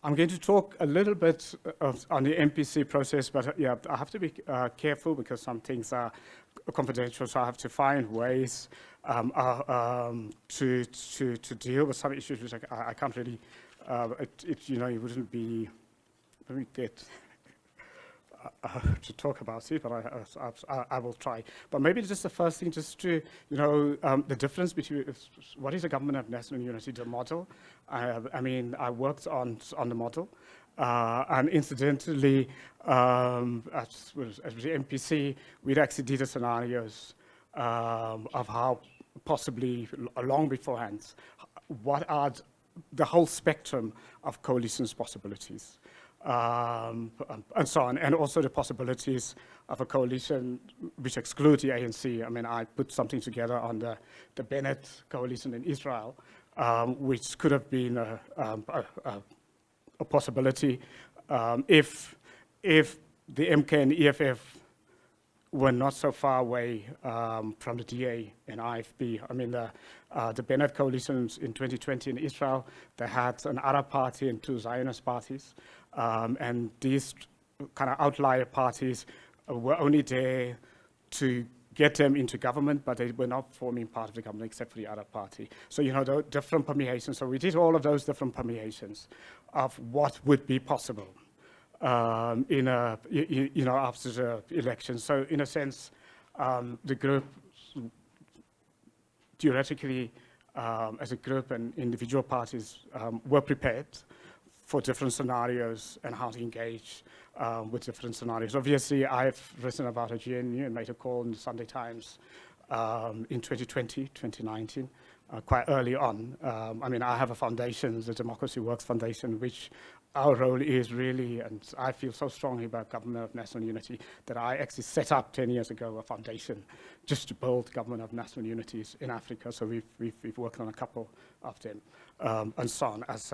I'm going to talk a little bit on the MPC process, but yeah, I have to be careful because some things are confidential, so I have to find ways to deal with some issues which I can't really, it wouldn't be, let me get to talk about it, but I will try. But maybe just the first thing, just to, the difference between what is a government of national unity, the model. I worked on the model, and incidentally, as the MPC, we'd actually did the scenarios of how possibly long beforehand, what are the whole spectrum of coalitions possibilities. And so on, and also the possibilities of a coalition which excludes the ANC. I put something together on the Bennett coalition in Israel, which could have been a possibility if the MK and EFF were not so far away from the DA and IFP. The Bennett coalitions in 2020 in Israel, they had an Arab party and two Zionist parties. And these kind of outlier parties were only there to get them into government, but they were not forming part of the government except for the Arab party. So, the different permeations. So we did all of those different permeations of what would be possible after the election. So in a sense, the group theoretically, as a group and individual parties, were prepared for different scenarios and how to engage with different scenarios. Obviously, I've written about a GNU and made a call in the Sunday Times in 2020, 2019, quite early on. I have a foundation, the Democracy Works Foundation, which our role is really, and I feel so strongly about Government of National Unity that I actually set up 10 years ago a foundation just to build Government of National Unities in Africa. So we've worked on a couple of them, and so on, as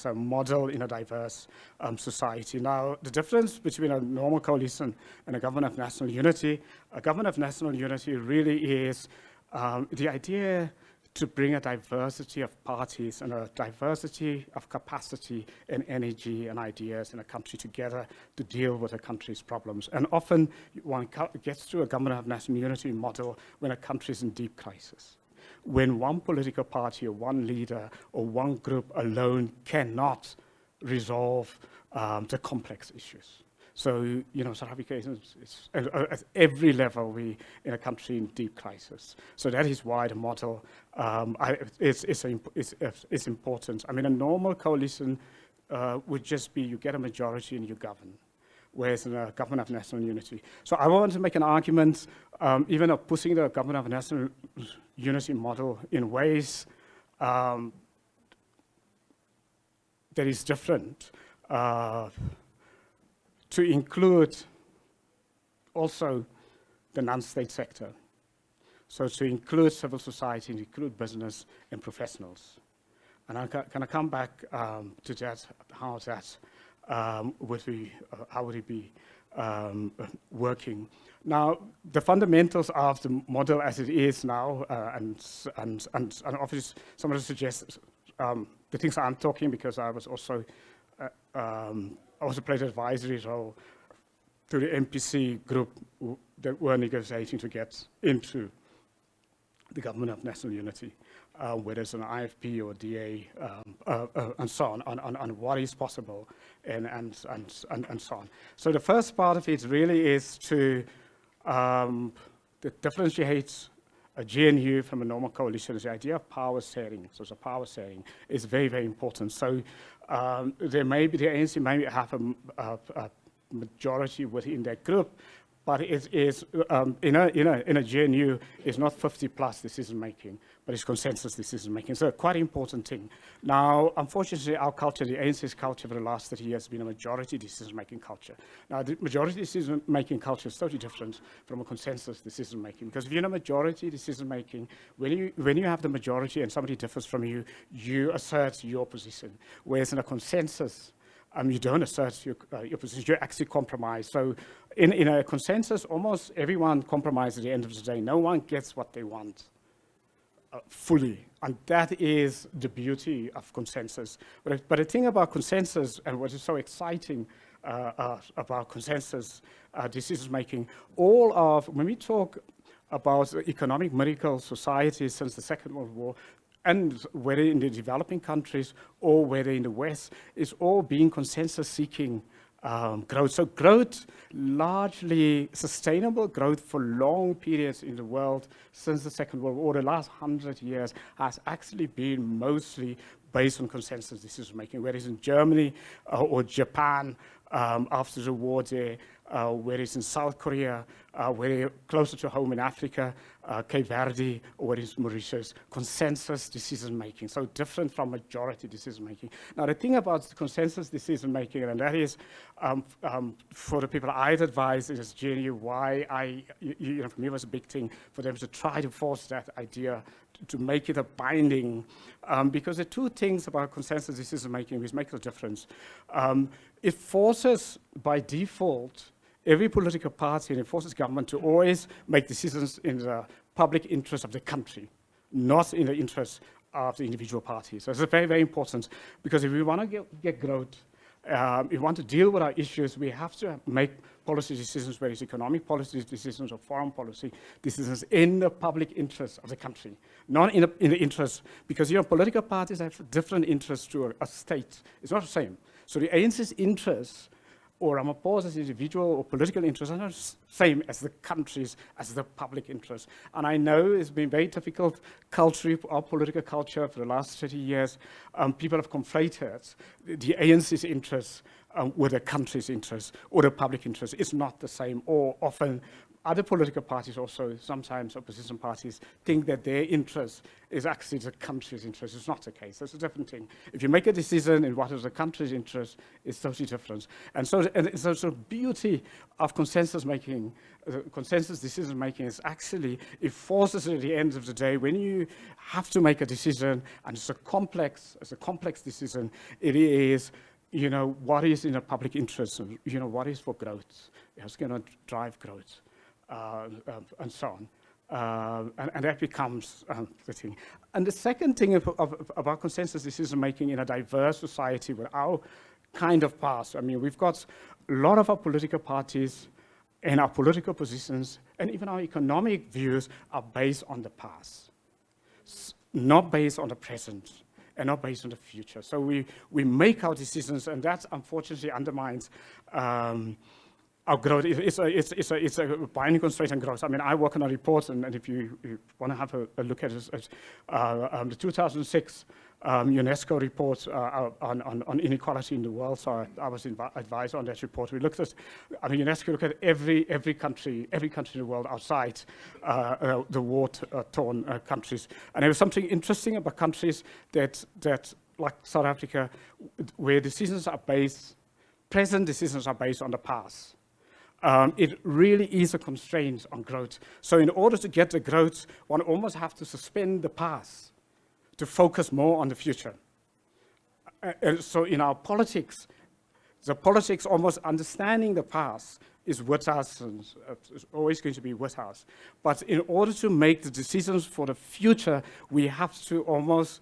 a model in a diverse society. Now, the difference between a normal coalition and a Government of National Unity, a Government of National Unity really is the idea to bring a diversity of parties and a diversity of capacity and energy and ideas in a country together to deal with a country's problems. And often one gets to a Government of National Unity model when a country is in deep crisis, when one political party or one leader or one group alone cannot resolve the complex issues. So, South Africa is at every level, we in a country in deep crisis. So that is why the model is important. A normal coalition would just be you get a majority and you govern, whereas in a Government of National Unity. So I want to make an argument, even of pushing the Government of National Unity model in ways that is different. To include also the non-state sector. So to include civil society, include business and professionals. And I'm going to come back to that, how would it be working. Now, the fundamentals of the model as it is now, and obviously somebody suggests the things I'm talking because I was also played an advisory role to the MPC group that were negotiating to get into the Government of National Unity, whether it's an IFP or DA, and so on what is possible, and so on. So the first part of it really is to differentiate a GNU from a normal coalition. The idea of power sharing, so the power sharing is very, very important. So the ANC may have a majority within that group, but it is in a GNU is not 50+ decision making, but it's consensus decision making. So a quite important thing. Now, unfortunately, our culture, the ANC's culture for the last 30 years, has been a majority decision making culture. Now, the majority decision making culture is totally different from a consensus decision making, because if you're in a majority decision making, when you have the majority and somebody differs from you, you assert your position. Whereas in a consensus, you don't assert your position, you actually compromise. So in a consensus, almost everyone compromises at the end of the day. No one gets what they want. fully. And that is the beauty of consensus. But the thing about consensus, and what is so exciting about consensus decision-making, when we talk about economic miracle societies since the Second World War, and whether in the developing countries or whether in the West, it's all being consensus-seeking growth. So growth, largely sustainable growth for long periods in the world since the Second World War, the last 100 years, has actually been mostly based on consensus decision-making, whether it's in Germany or Japan after the war there, whether it's in South Korea, whether closer to home in Africa, Cape Verde, or whether it's Mauritius, consensus decision-making, so different from majority decision-making. Now, the thing about the consensus decision-making, and that is, for the people I'd advise, is generally why for me it was a big thing for them to try to force that idea to make it a binding, because the two things about consensus decision-making which makes a difference. It forces, by default, every political party, and it forces government to always make decisions in the public interest of the country, not in the interest of the individual party. So it's very, very important, because if we want to get growth, if we want to deal with our issues, we have to make policy decisions, whether it's economic policy decisions or foreign policy decisions, in the public interest of the country, not in the interest, because political parties have different interests to a state. It's not the same. So the ANC's interests, or Ramaphosa's individual or political interests, are not the same as the country's, as the public interest. And I know it's been very difficult culturally, our political culture for the last 30 years. People have conflated the ANC's interests with the country's interests or the public interest. It's not the same, or often other political parties also, sometimes opposition parties, think that their interest is actually the country's interest. It's not the case. That's a different thing. If you make a decision in what is the country's interest, it's totally different. And so the beauty of consensus making, consensus decision making, is actually, it forces at the end of the day, when you have to make a decision, and it's a complex decision, it is, what is in the public interest, and, what is for growth, it's going to drive growth. And so on. And that becomes the thing. And the second thing about consensus decision-making in a diverse society with our kind of past, I mean, we've got a lot of our political parties and our political positions, and even our economic views are based on the past, not based on the present, and not based on the future. So we make our decisions, and that unfortunately undermines our growth. It's a binding constraint on growth. I mean, I work on a report, and if you want to have a look at it, the 2006 UNESCO report on inequality in the world. So I was advised on that report. We looked at, UNESCO looked at every country in the world outside the war-torn countries, and there was something interesting about countries that like South Africa, where present decisions are based on the past. It really is a constraint on growth. So in order to get the growth, one almost have to suspend the past to focus more on the future. And so in our politics, almost understanding the past is with us, and it's always going to be with us. But in order to make the decisions for the future, we have to almost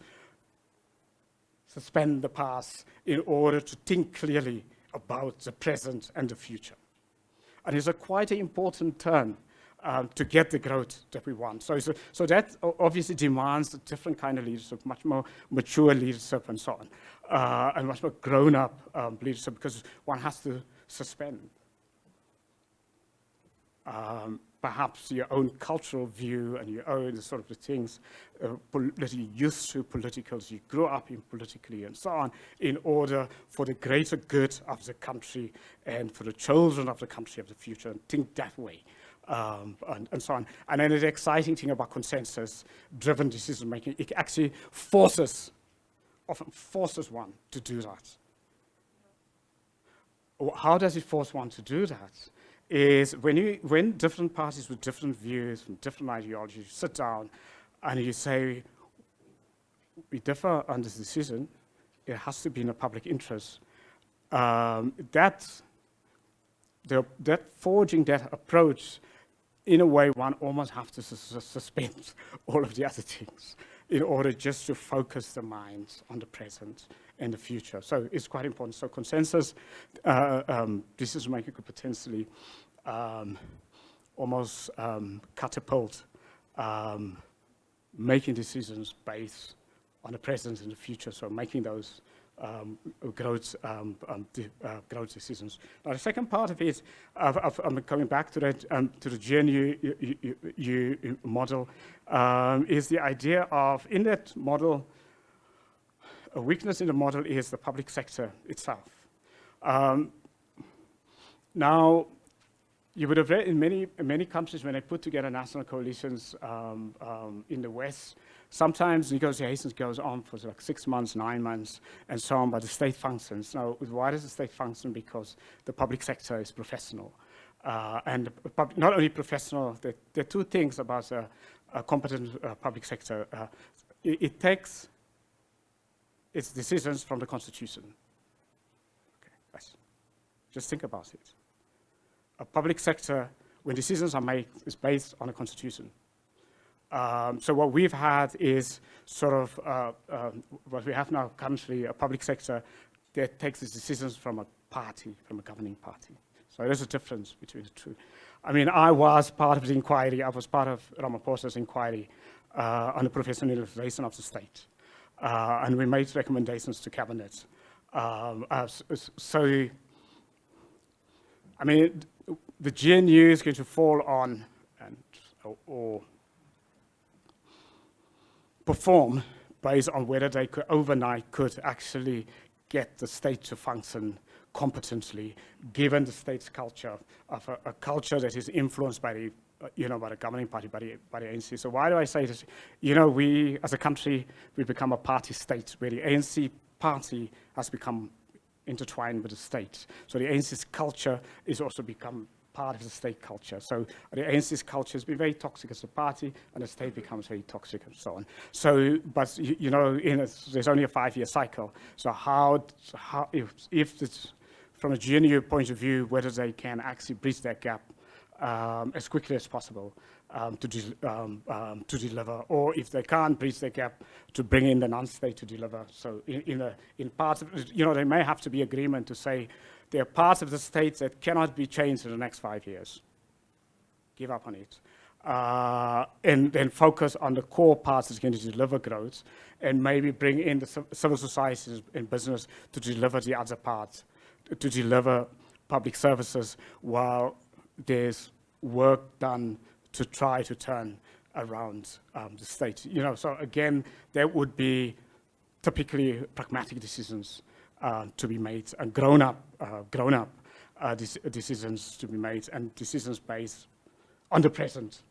suspend the past in order to think clearly about the present and the future. And it's quite an important turn to get the growth that we want. So that obviously demands a different kind of leadership, much more mature leadership and so on, and much more grown-up leadership, because one has to suspend perhaps your own cultural view and your own sort of the things that you're used to politically, you grew up in politically and so on, in order for the greater good of the country and for the children of the country of the future, and think that way, and so on. And then the exciting thing about consensus-driven decision-making, it actually often forces one to do that. How does it force one to do that? Is when different parties with different views, from different ideologies, sit down and you say, we differ on this decision, it has to be in the public interest. That forging that approach in a way, one almost have to suspend all of the other things in order just to focus the mind on the present and the future. So it's quite important. So consensus decision making could potentially almost catapult making decisions based on the present and the future. So making those growth decisions. Now, the second part of it, I'm coming back to that, to the GNU model, is the idea of, in that model, a weakness in the model is the public sector itself. Now, you would have read in many countries when they put together national coalitions in the West, sometimes negotiations goes on for like 6 months, 9 months, and so on, but the state functions. Now, why does the state function? Because the public sector is professional. And not only professional, there are two things about a competent public sector. It takes its decisions from the Constitution. Okay, yes. Just think about it. A public sector, when decisions are made, is based on a Constitution. So what we've had is sort of what we have now currently, a public sector that takes its decisions from a party, from a governing party. So there's a difference between the two. I mean, I was part of the inquiry. I was part of Ramaphosa's inquiry on the professionalization of the state. And we made recommendations to cabinet. So, I mean, the GNU is going to fall on or perform based on whether they could overnight could actually get the state to function competently, given the state's culture of a culture that is influenced by the by the governing party, by the ANC. So why do I say this? We as a country, we become a party state where the ANC party has become intertwined with the state. So the ANC's culture is also become part of the state culture. So the ANC's culture has been very toxic as a party, and the state becomes very toxic and so on. So, but there's only a 5-year cycle. So how if it's, from a GNU point of view, whether they can actually bridge that gap as quickly as possible to deliver, or if they can't bridge the gap, to bring in the non-state to deliver. So in parts of, there may have to be agreement to say there are parts of the state that cannot be changed in the next 5 years. Give up on it. And then focus on the core parts that's going to deliver growth, and maybe bring in the civil societies and business to deliver the other parts, to deliver public services, while there's work done to try to turn around the state. So again, there would be typically pragmatic decisions to be made, and grown up decisions to be made, and decisions based on the present.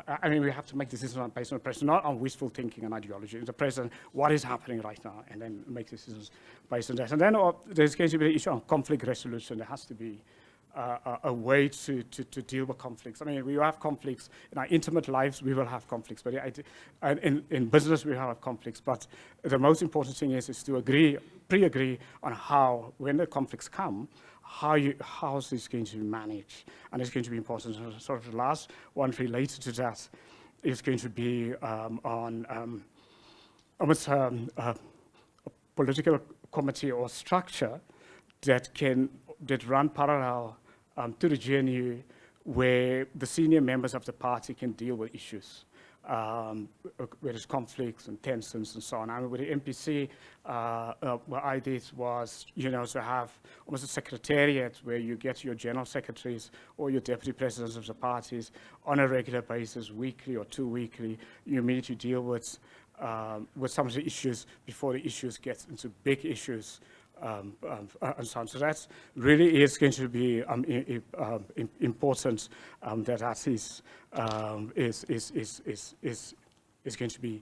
I mean, we have to make decisions based on the present, not on wishful thinking and ideology. In the present, what is happening right now, and then make decisions based on that. And then there's going to be the issue on conflict resolution. There has to be a way to deal with conflicts. I mean, we have conflicts in our intimate lives. We will have conflicts, but in business we have conflicts. But the most important thing is to pre-agree on how, when the conflicts come, how is this going to be managed, and it's going to be important. So sort of the last one related to that is going to be on almost a political committee or structure that run parallel to the GNU, where the senior members of the party can deal with issues, where there's conflicts and tensions and so on. I mean, with the MPC, what I did was, to have almost a secretariat where you get your general secretaries or your deputy presidents of the parties on a regular basis, weekly or 2 weekly. You meet, you deal with some of the issues before the issues get into big issues. And so on. So that really is going to be important. That is going to be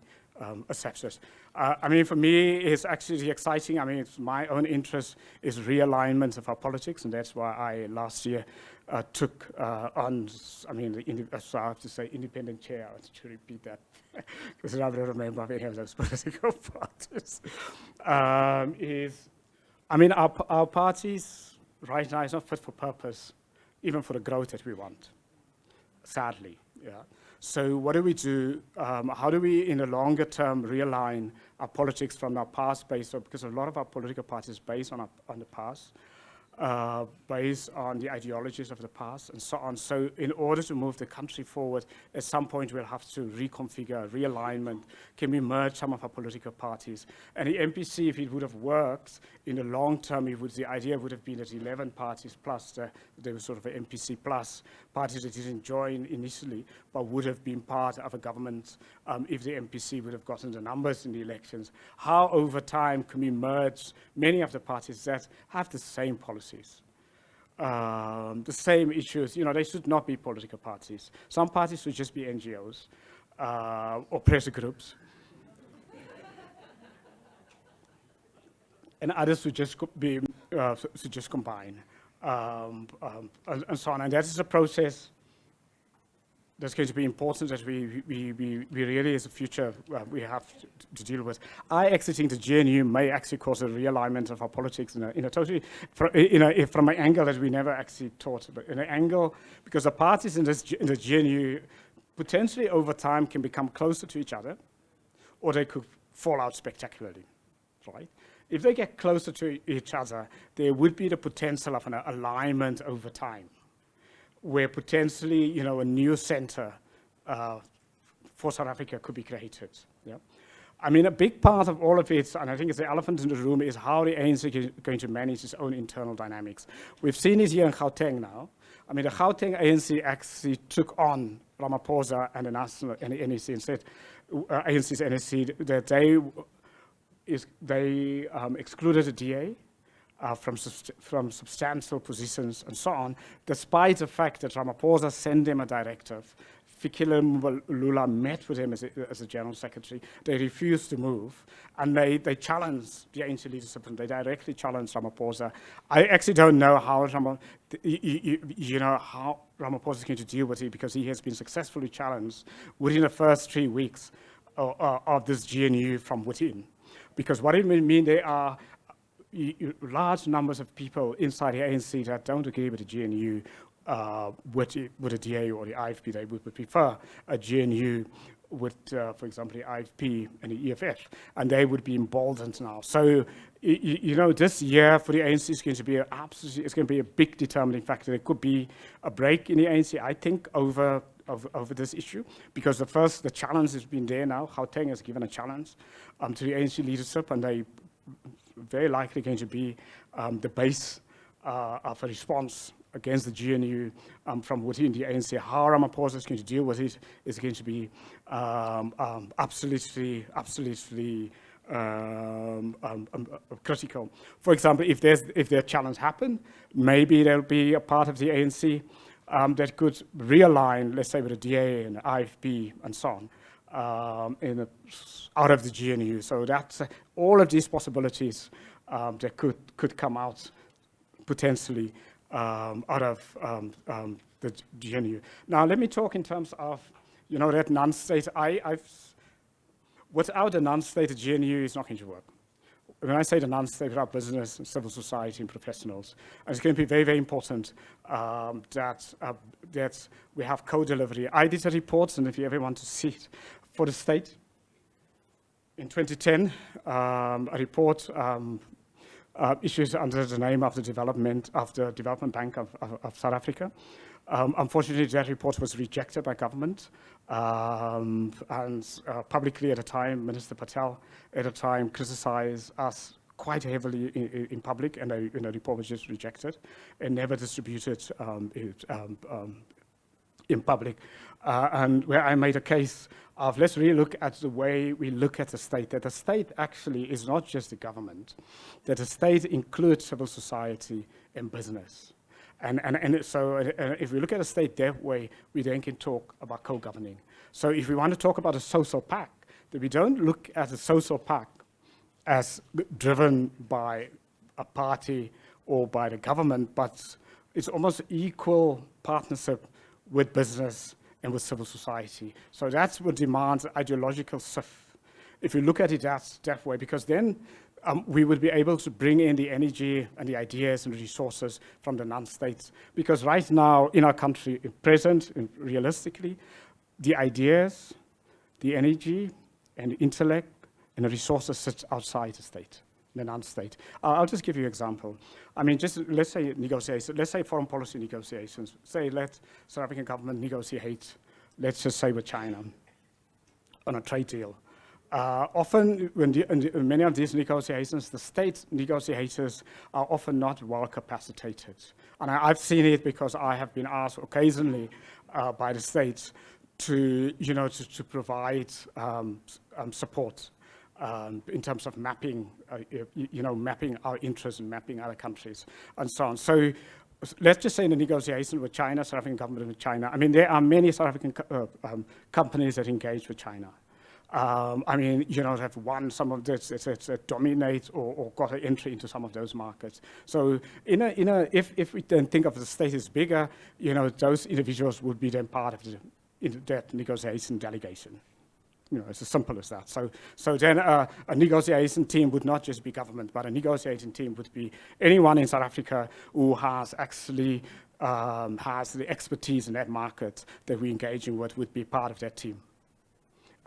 accepted. I mean, for me, it's actually exciting. I mean, it's my own interest is realignment of our politics, and that's why I last year took on. I mean, so I have to say, independent chair. I have to repeat that because I don't remember any of those political parties. I mean, our parties right now is not fit for purpose, even for the growth that we want. sadly. Yeah. So what do we do? How do we, in the longer term, realign our politics from our past based on, because a lot of our political parties based on the past, based on the ideologies of the past and so on. So in order to move the country forward, at some point we'll have to reconfigure, realignment. Can we merge some of our political parties? And the MPC, if it would have worked in the long term, the idea would have been that 11 parties plus, there was sort of an MPC plus, parties that didn't join initially, but would have been part of a government if the MPC would have gotten the numbers in the elections. How over time can we merge many of the parties that have the same policies, the same issues? You know, they should not be political parties. Some parties should just be NGOs or pressure groups. And others should just be, should just combine, and so on. And that is a process that's going to be important that we really, as a future, we have to deal with. I actually think the GNU may actually cause a realignment of our politics in a totally, from an angle that we never actually thought, but in an angle, because the parties in the GNU potentially over time can become closer to each other, or they could fall out spectacularly, right? If they get closer to each other, there would be the potential of an alignment over time, where potentially, you know, a new center for South Africa could be created. Yeah? I mean, a big part of all of it, and I think it's the elephant in the room, is how the ANC is going to manage its own internal dynamics. We've seen it here in Gauteng now. I mean, the Gauteng ANC actually took on Ramaphosa and the National and the NEC and said, ANC's NEC, that they excluded the DA from substantial positions and so on, despite the fact that Ramaphosa sent them a directive. Fikile Lula met with him as a general secretary. They refused to move, and they challenged the ANC leadership, and they directly challenged Ramaphosa. I actually don't know how how Ramaphosa is going to deal with it, because he has been successfully challenged within the first 3 weeks of this GNU from within. Because what it will mean, there are large numbers of people inside the ANC that don't agree with the GNU, with the DA or the IFP. They would prefer a GNU with, for example, the IFP and the EFF, and they would be emboldened now. So, you know, this year for the ANC is going to be it's going to be a big determining factor. There could be a break in the ANC, I think, over this issue, because the challenge has been there now. Gauteng has given a challenge to the ANC leadership, and they very likely going to be the base of a response against the GNU from within the ANC. How Ramaphosa is going to deal with it is going to be absolutely critical. For example, if their challenge happen, maybe there'll be a part of the ANC that could realign, let's say, with the DA and the IFP and so on, out of the GNU. So that's all of these possibilities that could come out potentially out of the GNU. Now, let me talk in terms of, you know, that non-state. Without a non-state, the GNU is not going to work. When I say the non-state, without business and civil society and professionals, and it's going to be very, very important that we have co-delivery. I did a report, and if you ever want to see it, for the state in 2010, a report issued under the name of the Development Bank of South Africa. Unfortunately, that report was rejected by government, and publicly at the time, Minister Patel at the time criticized us quite heavily in public, and the report was just rejected and never distributed in public. And where I made a case of, let's really look at the way we look at the state, that the state actually is not just the government, that the state includes civil society and business. And so if we look at a state that way, we then can talk about co-governing. So if we want to talk about a social pact, that we don't look at a social pact as driven by a party or by the government, but it's almost equal partnership with business and with civil society. So that's what demands ideological shift. If you look at it that way, because then we would be able to bring in the energy and the ideas and resources from the non-states. Because right now in our country, present, realistically, the ideas, the energy, and the intellect, and the resources sit outside the state, the non-state. I'll just give you an example. I mean, just let's say negotiations, let's say foreign policy negotiations. Say let South African government negotiate, let's just say with China, on a trade deal. Often, in many of these negotiations, the state negotiators are often not well capacitated. And I've seen it because I have been asked occasionally by the states to, to provide support in terms of mapping, mapping our interests and mapping other countries and so on. So let's just say in the negotiation with China, South African government with China, I mean, there are many South African companies that engage with China. I mean, have won some of this, dominate or got an entry into some of those markets. So, if we then think of the state as bigger, those individuals would be then part of that negotiation delegation. It's as simple as that. So then a negotiation team would not just be government, but a negotiating team would be anyone in South Africa who has actually has the expertise in that market that we're engaging with would be part of that team.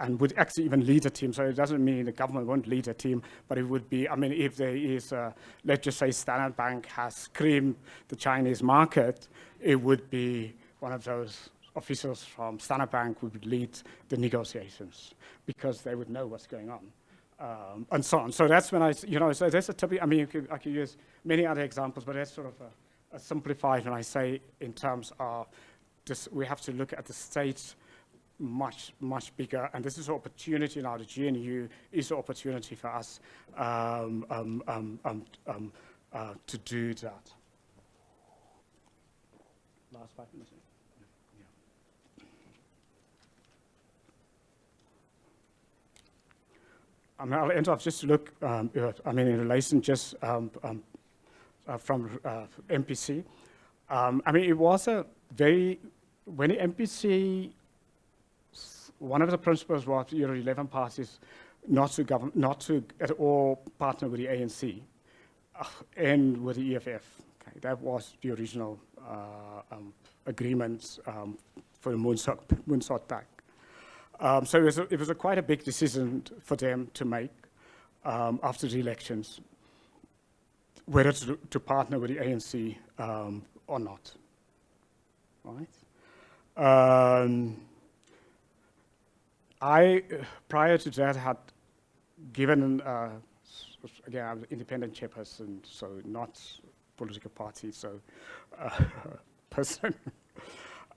And would actually even lead a team. So it doesn't mean the government won't lead a team, but it would be, I mean, if there is, let's just say Standard Bank has creamed the Chinese market, it would be one of those officials from Standard Bank who would lead the negotiations because they would know what's going on, and so on. So that's when so that's a typical, I mean, I could use many other examples, but that's sort of a simplified when I say in terms of this, we have to look at the state much bigger, and this is an opportunity now. The GNU is an opportunity for us to do that. Last 5 minutes. I mean, I'll end off just to look. I mean, in relation just from MPC. I mean, it was a very when the MPC. One of the principles was 11 parties not to at all partner with the ANC and with the EFF. Okay, that was the original agreement for the Moonsort Pact. So it was quite a big decision for them to make after the elections, whether to partner with the ANC or not. Right. I, prior to that, had given, again, I was an independent chairperson, so not political party, so person.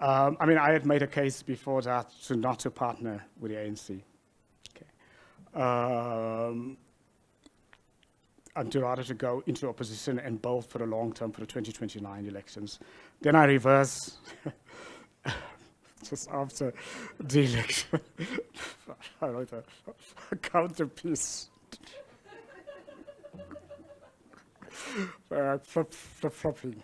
I mean, I had made a case before that not to partner with the ANC. Okay. And to rather to go into opposition and both for the long term for the 2029 elections. Then I reverse. Just after the election, I wrote a counterpiece. Flip-flopping.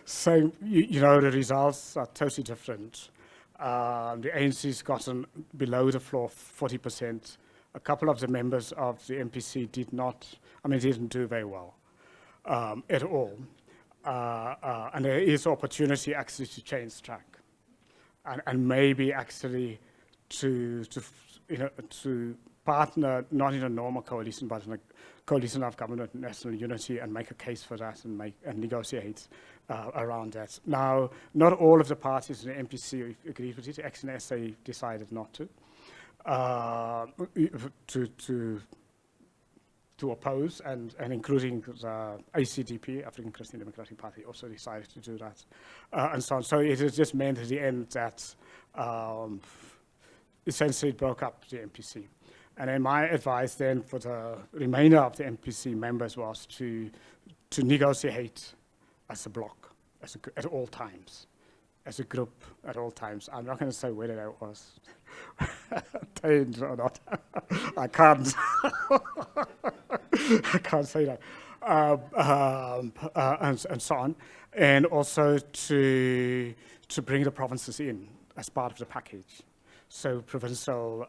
So, the results are totally different. The ANC's gotten below the floor 40%. A couple of the members of the MPC didn't do very well at all. And there is opportunity actually to change track, and maybe actually to partner not in a normal coalition, but in a coalition of government and national unity, and make a case for that and negotiate around that. Now, not all of the parties in the MPC agreed with it. Actually, SA decided not to oppose, and including the ACDP, African Christian Democratic Party, also decided to do that, and so on. So it has just meant at the end that essentially it broke up the MPC. And then my advice then for the remainder of the MPC members was to negotiate as a bloc, at all times, as a group at all times. I'm not going to say whether that was attained or not. I can't. I can't say that. And so on. And also to bring the provinces in as part of the package. So provincial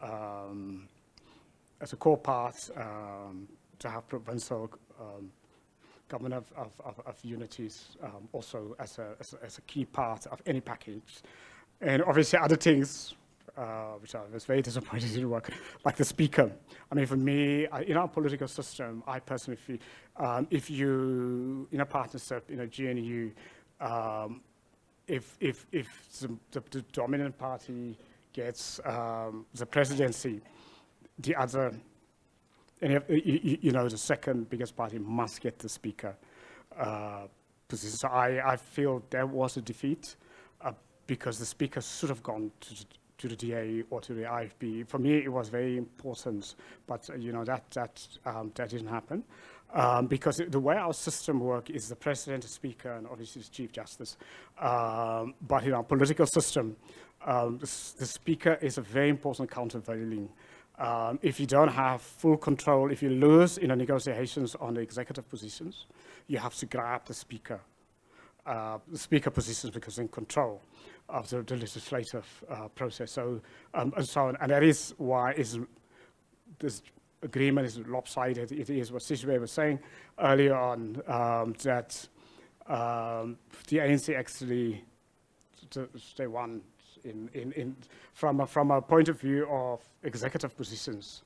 as a core part to have provincial government of unities also as a key part of any package. And obviously other things which I was very disappointed in work, like the speaker. I mean, for me, in our political system, I personally feel if you, in a partnership, in a GNU, if the dominant party gets the presidency, the other, the second biggest party must get the speaker position. So I feel there was a defeat because the speaker should have gone to the DA or to the IFB. For me, it was very important, but that didn't happen. Because the way our system works is the president, the speaker, and obviously the chief justice. But in our political system, the speaker is a very important countervailing. If you don't have full control, if you lose in the negotiations on the executive positions, you have to grab the speaker positions because in control of the legislative process. So, and so on. And that is why this agreement is lopsided. It is what Sishwe was saying earlier on, that the ANC actually, they won from a point of view of executive positions.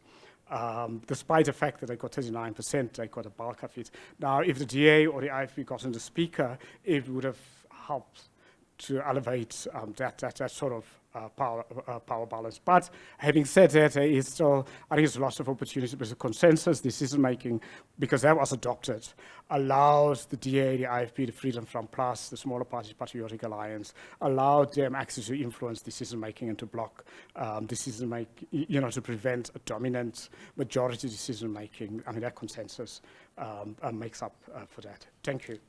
Despite the fact that they got 39%, they got a bulk of it. Now, if the DA or the IFB got in the speaker, it would have helped to elevate that sort of power balance. But having said that, there is still, I think there's lots of opportunities because the consensus decision-making, because that was adopted, allows the DA, the IFB, the Freedom Front Plus, the smaller parties, Patriotic Alliance, allowed them access to influence decision-making and to block decision-making, to prevent a dominant majority decision-making. I mean, that consensus makes up for that. Thank you.